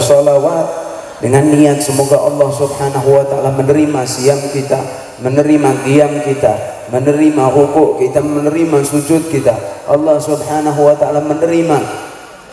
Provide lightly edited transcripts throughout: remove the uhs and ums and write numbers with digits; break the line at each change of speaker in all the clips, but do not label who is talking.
bersolawat dengan niat semoga Allah subhanahu wa ta'ala menerima siam kita, menerima qiyam kita, menerima rukuk kita, menerima sujud kita. Allah subhanahu wa ta'ala menerima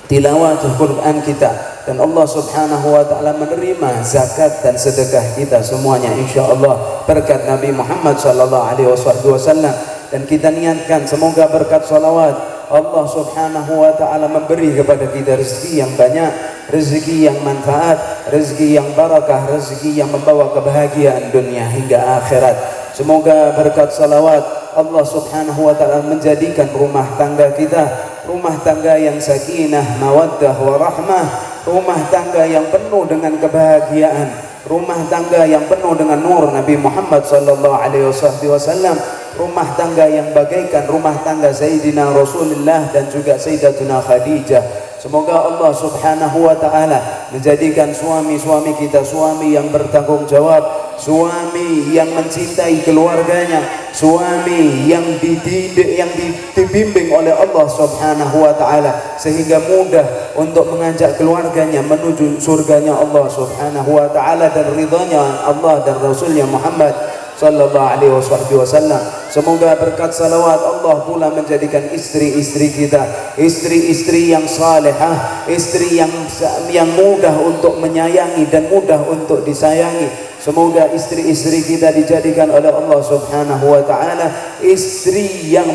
tilawah Quran kita, dan Allah subhanahu wa ta'ala menerima zakat dan sedekah kita semuanya insyaallah berkat Nabi Muhammad sallallahu alaihi wasallam. Dan kita niatkan semoga berkat salawat Allah subhanahu wa ta'ala memberi kepada kita rezeki yang banyak, rezeki yang manfaat, rezeki yang barakah, rezeki yang membawa kebahagiaan dunia hingga akhirat. Semoga berkat salawat Allah subhanahu wa ta'ala menjadikan rumah tangga kita rumah tangga yang sakinah, mawaddah, warahmah, rumah tangga yang penuh dengan kebahagiaan, rumah tangga yang penuh dengan nur Nabi Muhammad sallallahu alaihi wasallam, rumah tangga yang bagaikan rumah tangga Sayyidina Rasulullah dan juga Sayyidatuna Khadijah. Semoga Allah subhanahu wa ta'ala menjadikan suami-suami kita suami yang bertanggung jawab, suami yang mencintai keluarganya, suami yang dididik, yang dibimbing oleh Allah subhanahu wa ta'ala sehingga mudah untuk mengajak keluarganya menuju surganya Allah subhanahu wa ta'ala dan ridhanya Allah dan Rasulnya Muhammad sallallahu alaihi wasallam. Semoga berkat salawat Allah pula menjadikan istri-istri kita istri-istri yang salihah, istri yang mudah untuk menyayangi dan mudah untuk disayangi. Semoga istri-istri kita dijadikan oleh Allah subhanahu wa ta'ala istri yang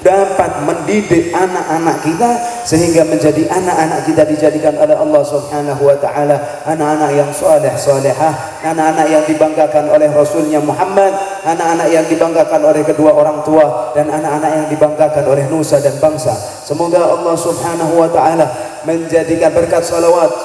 dapat mendidik anak-anak kita sehingga menjadi anak-anak kita dijadikan oleh Allah subhanahu wa ta'ala anak-anak yang saleh salehah, anak-anak yang dibanggakan oleh Rasulnya Muhammad, anak-anak yang dibanggakan oleh kedua orang tua, dan anak-anak yang dibanggakan oleh nusa dan bangsa. Semoga Allah subhanahu wa ta'ala menjadikan berkat salawat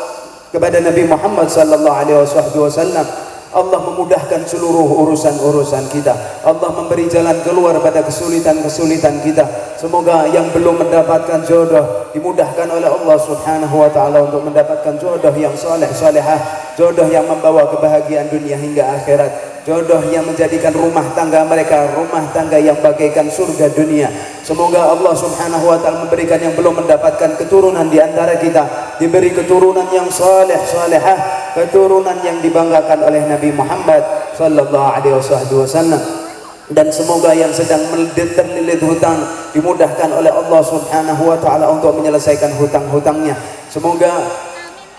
kepada Nabi Muhammad sallallahu alaihi wasallam. Allah memudahkan seluruh urusan-urusan kita. Allah memberi jalan keluar pada kesulitan-kesulitan kita. Semoga yang belum mendapatkan jodoh dimudahkan oleh Allah subhanahu wa ta'ala untuk mendapatkan jodoh yang saleh salehah, jodoh yang membawa kebahagiaan dunia hingga akhirat, jodoh yang menjadikan rumah tangga mereka rumah tangga yang bagaikan surga dunia. Semoga Allah subhanahu wa ta'ala memberikan yang belum mendapatkan keturunan di antara kita diberi keturunan yang saleh salehah, keturunan yang dibanggakan oleh Nabi Muhammad sallallahu alaihi wasallam. Dan semoga yang sedang terlilit hutang dimudahkan oleh Allah subhanahu wa ta'ala untuk menyelesaikan hutang-hutangnya. Semoga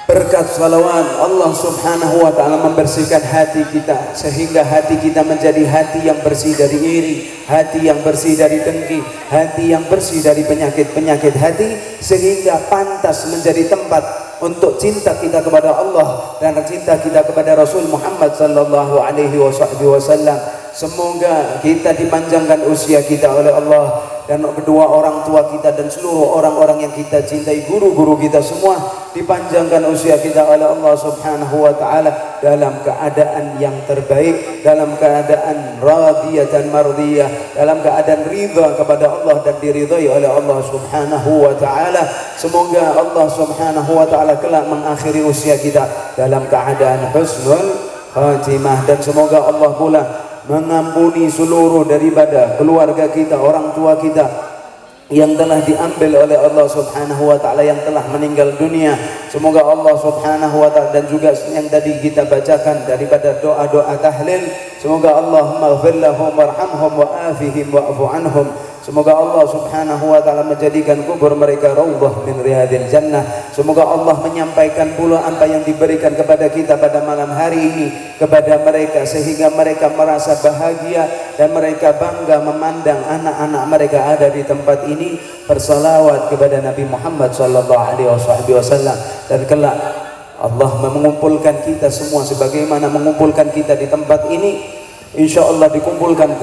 berkat salawat Allah subhanahu wa ta'ala membersihkan hati kita sehingga hati kita menjadi hati yang bersih dari iri, hati yang bersih dari dengki, hati yang bersih dari penyakit-penyakit hati, sehingga pantas menjadi tempat untuk cinta kita kepada Allah dan cinta kita kepada Rasul Muhammad sallallahu alaihi wasallam. Semoga kita dipanjangkan usia kita oleh Allah dan kedua orang tua kita dan seluruh orang-orang yang kita cintai, guru-guru kita semua dipanjangkan usia kita oleh Allah subhanahu wa ta'ala dalam keadaan yang terbaik, dalam keadaan radiyah dan mardiyah, dalam keadaan ridha kepada Allah dan diridhai oleh Allah subhanahu wa ta'ala. Semoga Allah subhanahu wa ta'ala kelak mengakhiri usia kita dalam keadaan husnul khatimah, dan semoga Allah pula mengampuni seluruh daripada keluarga kita, orang tua kita yang telah diambil oleh Allah subhanahu wa ta'ala, yang telah meninggal dunia. Semoga Allah subhanahu wa ta'ala dan juga yang tadi kita bacakan daripada doa-doa tahlil, semoga Allahumma ighfir lahum warhamhum wa'afihim wa'fu anhum. Semoga Allah subhanahu wa ta'ala menjadikan kubur mereka raudhah min riyadil jannah. Semoga Allah menyampaikan pula apa yang diberikan kepada kita pada malam hari ini kepada mereka sehingga mereka merasa bahagia dan mereka bangga memandang anak-anak mereka ada di tempat ini bersalawat kepada Nabi Muhammad sallallahu alaihi wasallam. Dan kelak Allah mengumpulkan kita semua sebagaimana mengumpulkan kita di tempat ini, insyaallah dikumpulkan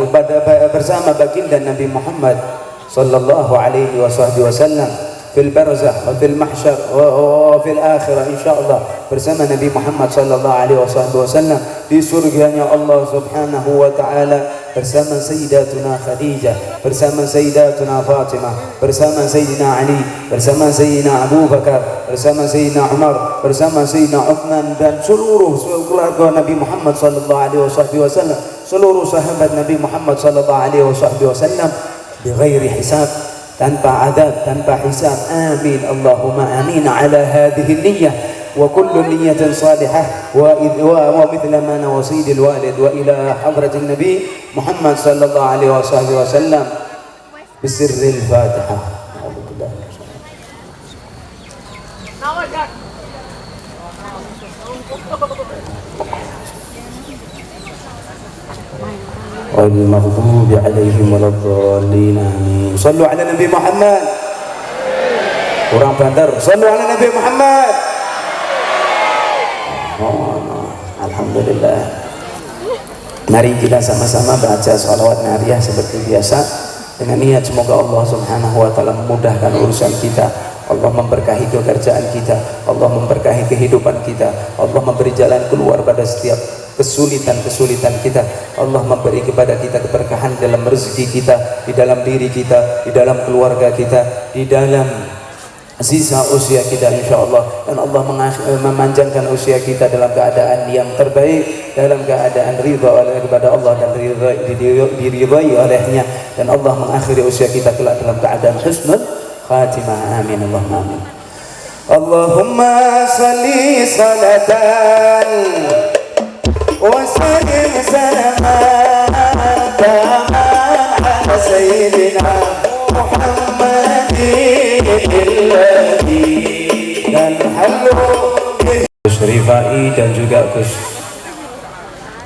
bersama baginda Nabi Muhammad sallallahu alaihi wasallam fil barzakh wa fil mahsyar wa fil akhirah, insyaallah bersama Nabi Muhammad sallallahu alaihi wasallam di surganya Allah subhanahu wa ta'ala bersama Sayyidatuna Khadijah, bersama Sayyidatuna Fatimah, bersama Sayyidina Ali, bersama Sayyidina Abu Bakar, bersama Sayyidina Umar, bersama Sayyidina Uthman dan seluruh keluarga Nabi Muhammad sallallahu alaihi wasallam, seluruh sahabat Nabi Muhammad sallallahu alaihi wasallam bighairi hisab, tanpa adab, tanpa hisab. Amin Allahumma amin ala hadhihi niyyah. وكل نية صالحة ومثل ما نوصيد الوالد وإلى حضرة النبي محمد صلى الله عليه وسلم بسر الفاتحة. المغضوب عليهم ولا الضالين آمين. صلوا على Nabi Muhammad. Orang Bandar, sallu ala Nabi Muhammad. Alhamdulillah. Mari kita sama-sama baca sholawat nariyah seperti biasa dengan niat semoga Allah Subhanahu wa taala memudahkan urusan kita. Allah memberkahi pekerjaan kita, Allah memberkahi kehidupan kita, Allah memberi jalan keluar pada setiap kesulitan-kesulitan kita. Allah memberi kepada kita keberkahan dalam rezeki kita, di dalam diri kita, di dalam keluarga kita, di dalam sisa usia kita insyaallah. Dan Allah memanjangkan usia kita dalam keadaan yang terbaik, dalam keadaan ridha kepada Allah dan diridhai olehnya. Dan Allah mengakhiri usia kita kelak dalam keadaan husnul khatimah. Amin Allahumma amin. Allahumma salli salatan wa sallim salaman ala sayyidina Muhammadin dan halu Gus Rifai dan juga Gus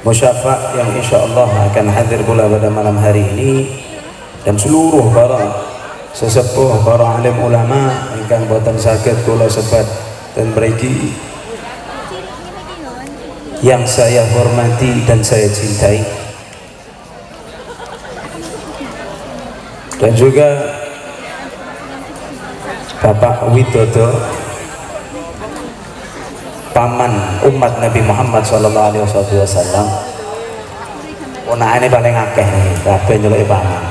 Musyafa yang insyaallah akan hadir pula pada malam hari ini, dan seluruh para sesepuh, para alim ulama ingkang boten saged kula sebat dan mriki yang saya hormati dan saya cintai, dan juga Bapak Widodo, paman umat Nabi Muhammad sallallahu alaihi wasallam. Ponakane paling akeh kabeh nyeluki paman.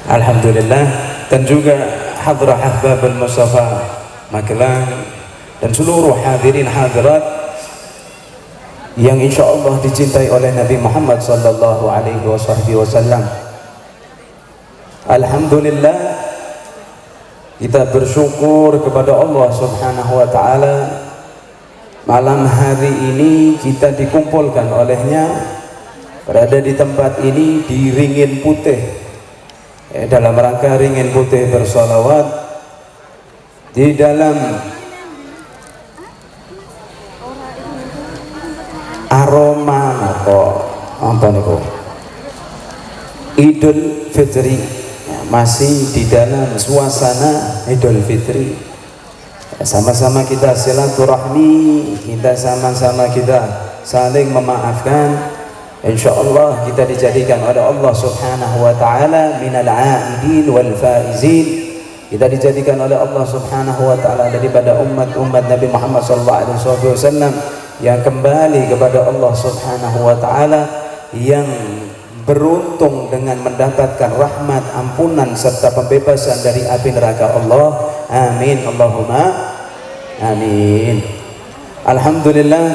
Alhamdulillah. Dan juga Hadrah Ahbabul Mustafa Magelang dan seluruh hadirin hadirat yang insyaallah dicintai oleh Nabi Muhammad sallallahu alaihi wasallam. Alhamdulillah, kita bersyukur kepada Allah Subhanahu wa taala, malam hari ini kita dikumpulkan olehnya berada di tempat ini di Ringin Putih, dalam rangka Ringin Putih bersolawat di dalam aroma apa niku Idul Fitri, masih di dalam suasana Idul Fitri. Sama-sama kita silaturahmi, kita sama-sama kita saling memaafkan. Insyaallah kita dijadikan oleh Allah Subhanahu wa taala minal aidin wal faizin. Kita dijadikan oleh Allah Subhanahu wa taala daripada umat Nabi Muhammad sallallahu alaihi wasallam yang kembali kepada Allah Subhanahu wa taala, yang beruntung dengan mendapatkan rahmat, ampunan serta pembebasan dari api neraka Allah. Amin Allahumma amin. Alhamdulillah,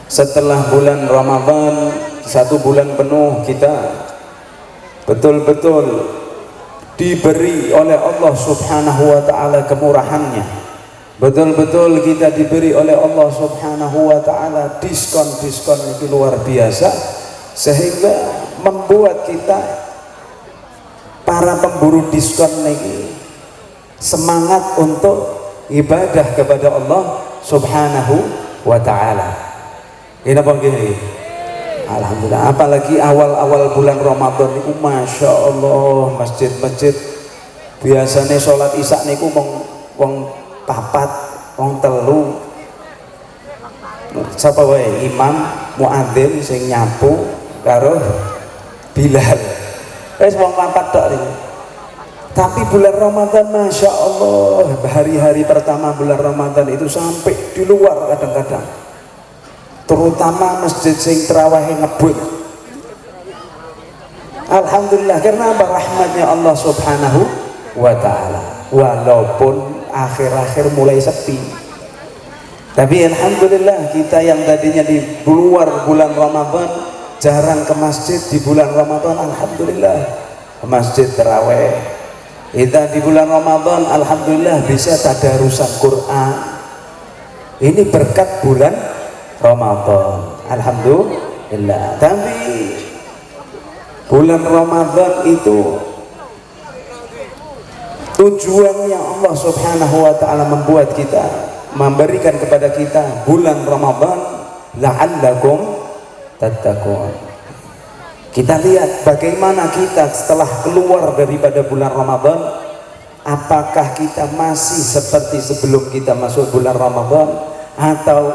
setelah bulan Ramadan 1 bulan penuh kita betul-betul diberi oleh Allah Subhanahu wa taala kemurahannya. Betul-betul kita diberi oleh Allah Subhanahu wa taala diskon-diskon yang luar biasa, sehingga membuat kita para pemburu diskon ini semangat untuk ibadah kepada Allah Subhanahu wa taala. Ini apa gini? Alhamdulillah, apalagi awal-awal bulan Ramadan itu Masya Allah, masjid-masjid biasanya sholat isya niku wong papat, wong telu, sapa wae imam muadzin sing nyapu karo Bilal, wis wong papat tok niku. Tapi bulan Ramadan Masya Allah, hari-hari pertama bulan Ramadan itu sampai di luar kadang-kadang, terutama masjid sing terawih ngebut. Alhamdulillah, karena apa? Rahmatnya Allah Subhanahu wa taala. Walaupun akhir-akhir mulai sepi, tapi alhamdulillah kita yang tadinya di luar bulan Ramadan jarang ke masjid, di bulan Ramadan alhamdulillah ke masjid terawih. Kita di bulan Ramadan alhamdulillah bisa tadarusan Quran, Ini berkat bulan Ramadan, alhamdulillah. Tapi bulan Ramadan itu tujuannya Allah subhanahu wa ta'ala membuat kita, memberikan kepada kita bulan Ramadan la'allakum tattaqun. Kita lihat bagaimana kita setelah keluar daripada bulan Ramadan, apakah kita masih seperti sebelum kita masuk bulan Ramadan, atau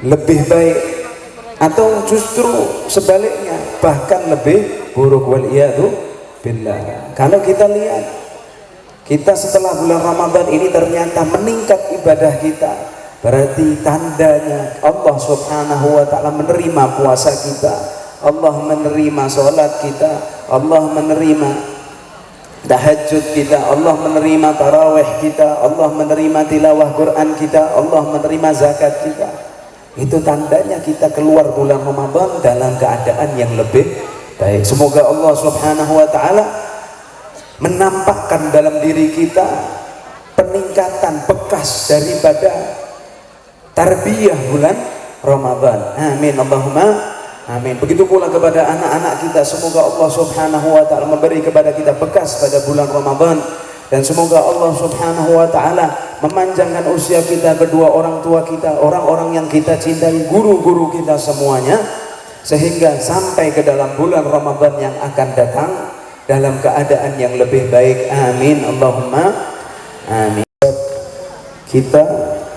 lebih baik, atau justru sebaliknya bahkan lebih buruk, waliyadu billah. Kalau kita lihat, kita setelah bulan Ramadan ini ternyata meningkat ibadah kita, berarti tandanya Allah subhanahu wa ta'ala menerima puasa kita, Allah menerima sholat kita, Allah menerima tahajud kita, Allah menerima tarawih kita, Allah menerima tilawah Quran kita, Allah menerima zakat kita. Itu tandanya kita keluar bulan Ramadan dalam keadaan yang lebih baik. Semoga Allah subhanahu wa ta'ala menampakkan dalam diri kita peningkatan bekas daripada tarbiyah bulan Ramadan. Amin Allahumma amin. Begitu pula kepada anak-anak kita, semoga Allah subhanahu wa ta'ala memberi kepada kita bekas pada bulan Ramadan, dan semoga Allah subhanahu wa ta'ala memanjangkan usia kita, kedua orang tua kita, orang-orang yang kita cintai, guru-guru kita semuanya, sehingga sampai ke dalam bulan Ramadan yang akan datang dalam keadaan yang lebih baik. Amin Allahumma amin. Kita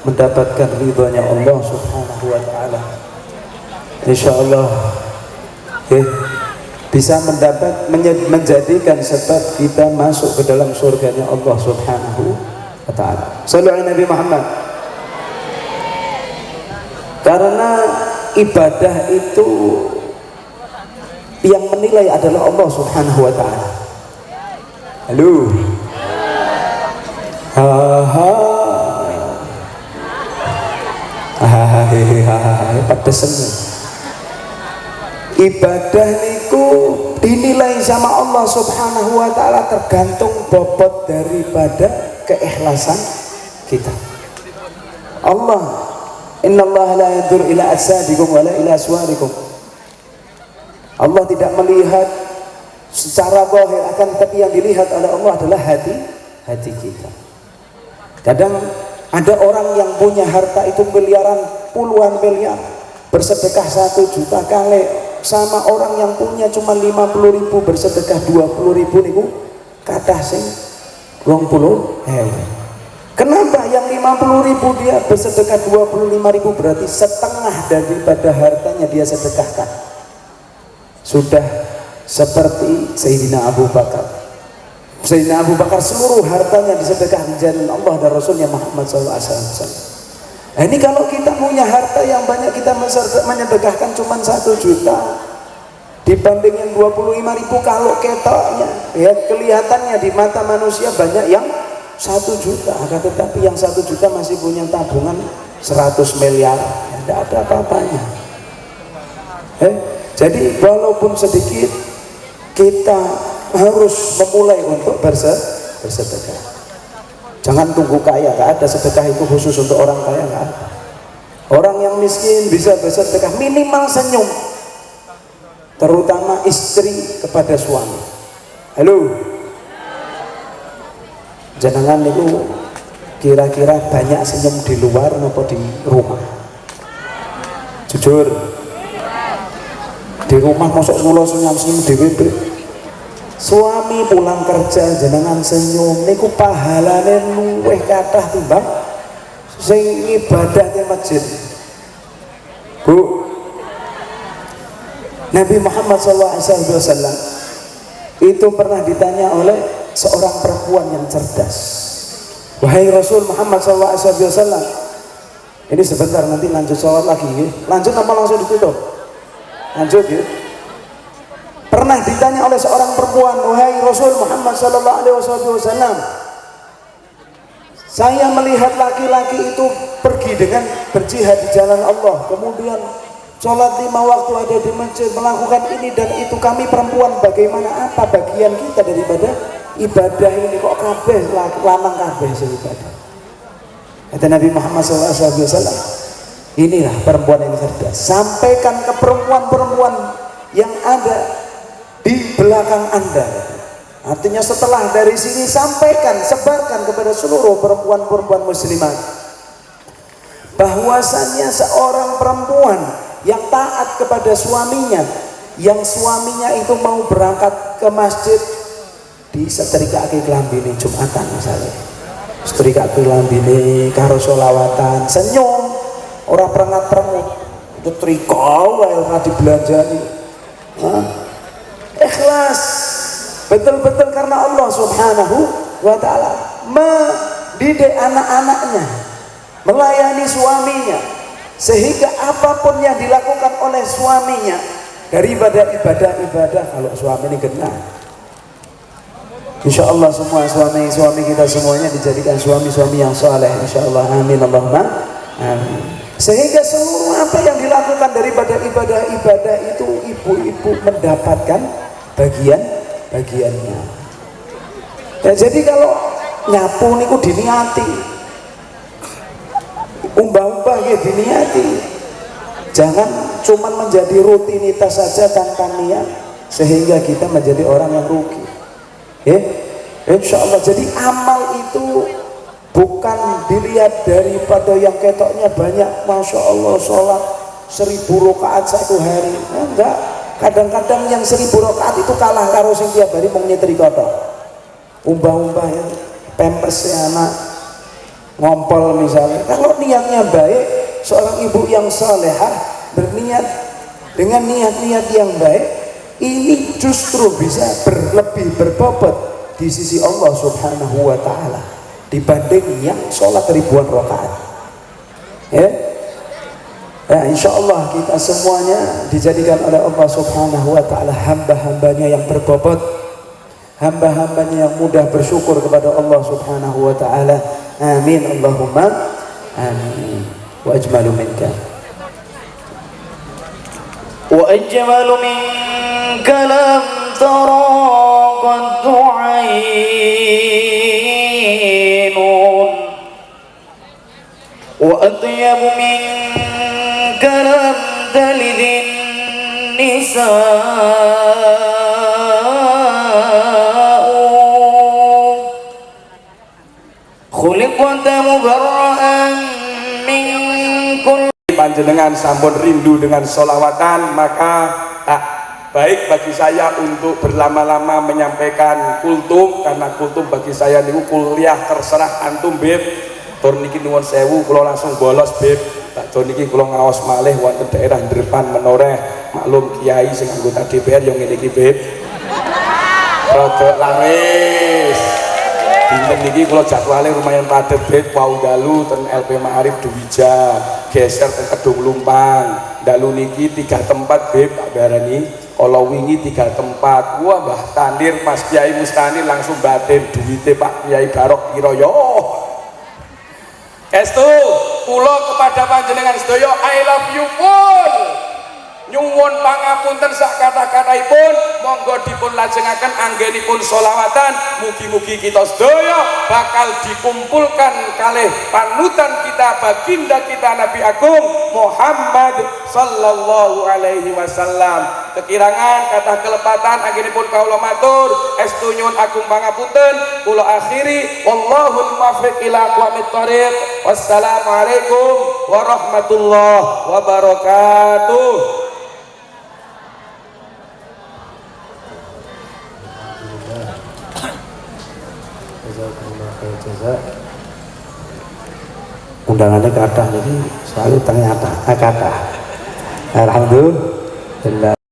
mendapatkan ridhonya Allah subhanahu wa ta'ala, insyaallah bisa menjadikan sebab kita masuk ke dalam surganya Allah subhanahu wa ta'ala. Sallu ala Nabi Muhammad. Karena ibadah itu yang menilai adalah Allah subhanahu wa ta'ala. Halo. Padahal ibadah niku dinilai sama Allah subhanahu wa ta'ala tergantung bobot daripada keikhlasan kita. Allah, innallaha la yanzur ila ajsadikum wala ila suwarikum. Allah tidak melihat secara zahir, akan tapi yang dilihat oleh Allah adalah hati kita. Kadang ada orang yang punya harta itu miliaran, puluhan miliar, bersedekah 1 juta kali, sama orang yang punya cuma 50.000 bersedekah 20.000 niku kathah sing 20.000. Kenapa yang 50.000 dia bersedekah 25.000, berarti setengah daripada hartanya dia sedekahkan. Sudah seperti Sayyidina Abu Bakar. Sayyidina Abu Bakar seluruh hartanya disedekah di jalan Allah dan Rasulnya Muhammad SAW. Nah, ini kalau kita punya harta yang banyak, kita menyedekahkan cuma 1 juta dibanding yang 25.000, kalau ketoknya ya kelihatannya di mata manusia banyak yang 1 juta, tetapi yang 1 juta masih punya tabungan 100 miliar, ya, tidak ada apa-apanya. Jadi walaupun sedikit, kita harus memulai untuk bersedekah. Jangan tunggu kaya, gak ada sedekah itu khusus untuk orang kaya, gak ada. Orang yang miskin bisa bersedekah, minimal senyum, terutama istri kepada suami. Halo, jenengan itu kira-kira banyak senyum di luar maupun di rumah? Jujur, di rumah masuk kula senyum dhewe. Suami pulang kerja jenengan senyum niku pahalane luwih kathah timbang sing ibadah di masjid. Bu, Nabi Muhammad SAW itu pernah ditanya oleh seorang perempuan yang cerdas. Wahai Rasul Muhammad SAW, ini sebentar nanti lanjut sholat lagi ya. Lanjut apa langsung ditutup? Lanjut ya. Pernah ditanya oleh seorang perempuan, wahai Rasul Muhammad SAW, saya melihat laki-laki itu pergi dengan berjihad di jalan Allah, kemudian sholat 5 waktu ada di masjid, melakukan ini dan itu. Kami perempuan bagaimana, apa bagian kita daripada ibadah ini? Kok kabeh lanang kabeh ibadah? Kata Nabi Muhammad SAW, inilah perempuan yang cerdas. Sampaikan ke perempuan-perempuan yang ada di belakang Anda. Artinya setelah dari sini sampaikan, sebarkan kepada seluruh perempuan-perempuan muslimat bahwasannya seorang perempuan yang taat kepada suaminya, yang suaminya itu mau berangkat ke masjid, disetrikake klambine Jumatan misalnya, setrikake klambine karo sholawatan, senyum, ora perengat-perengut, setrika wae ora dibelanjani. Ikhlas betul-betul karena Allah Subhanahu wa ta'ala, mendidik anak-anaknya, melayani suaminya, sehingga apapun yang dilakukan oleh suaminya dari ibadah-ibadah, kalau suami ini kena, insya Allah semua suami-suami kita semuanya dijadikan suami-suami yang soleh, insya Allah, amin Allahumma amin. Sehingga seluruh apa yang dilakukan daripada ibadah-ibadah itu ibu-ibu mendapatkan bagiannya. Ya, jadi kalau nyapu niku diniati, umbah-umbah ya diniati, jangan cuma menjadi rutinitas saja tanpa niat sehingga kita menjadi orang yang rugi. Insya Allah. Jadi amal itu bukan dilihat daripada yang ketoknya banyak, masya Allah sholat 1000 rakaat satu hari, enggak. Kadang-kadang yang 1000 rakaat itu kalah karo sing tiap hari mau nyetrika tok, umbah-umbah ya, pampersnya anak ngompol misalnya. Kalau niatnya baik, seorang ibu yang salehah berniat dengan niat-niat yang baik, ini justru bisa lebih berbobot di sisi Allah Subhanahu wa ta'ala dibanding yang sholat ribuan rakaat. Ya, insya Allah kita semuanya dijadikan oleh Allah Subhanahu wa ta'ala hamba-hambanya yang berbobot, hamba-hambanya yang mudah bersyukur kepada Allah Subhanahu wa ta'ala. Amin Allahumma amin. Wa ajmalu minka,
wa ajmalu minka lam tara qaddu aynun, wa atyabu minka lam talidhin nisa'u, khuliqta mubarra'an min kulli.
Panjenengan sampun rindu dengan sholawatan, maka tak baik bagi saya untuk berlama-lama menyampaikan kultum, karena kultum bagi saya niku kuliah terserah antum beb. Tur niki nuwun sewu kula langsung bolos beb. Tak jon niki kula ngaos malih wonten daerah depan menoreh, maklum kiai sing anggota DPR yang ngene iki beb. Rodok laris. Dinten niki kula jadwale lumayan padet beb, wau dalu ten LP Ma'arif Duwija, geser ten Kedung Lumpang. Dalu niki 3 tempat beb tak barani. Kalau wingi 3 tempat. Wah Mbah Tandir Mas Kiai Mustani langsung batin duwite Pak Kiai Barok kira yo. Estu kula kepada panjenengan sedaya I love you full. Nyuwun pangapunten sak kata-kataipun, monggo dipun lajengaken anggenipun sholawatan. Mugi-mugi kita sedaya bakal dikumpulkan kalih panutan kita, baginda kita Nabi Agung Muhammad sallallahu alaihi wasallam. Kekirangan kata kelepatan anggenipun kawula matur estu nyuwun agung pangapunten. Kula akhiri wallahul muwaffiq ila aqwamit thoriq. Wassalamualaikum warahmatullahi wabarakatuh.
Undangannya kathah, jadi selalu ternyata kathah. Alhamdulillah.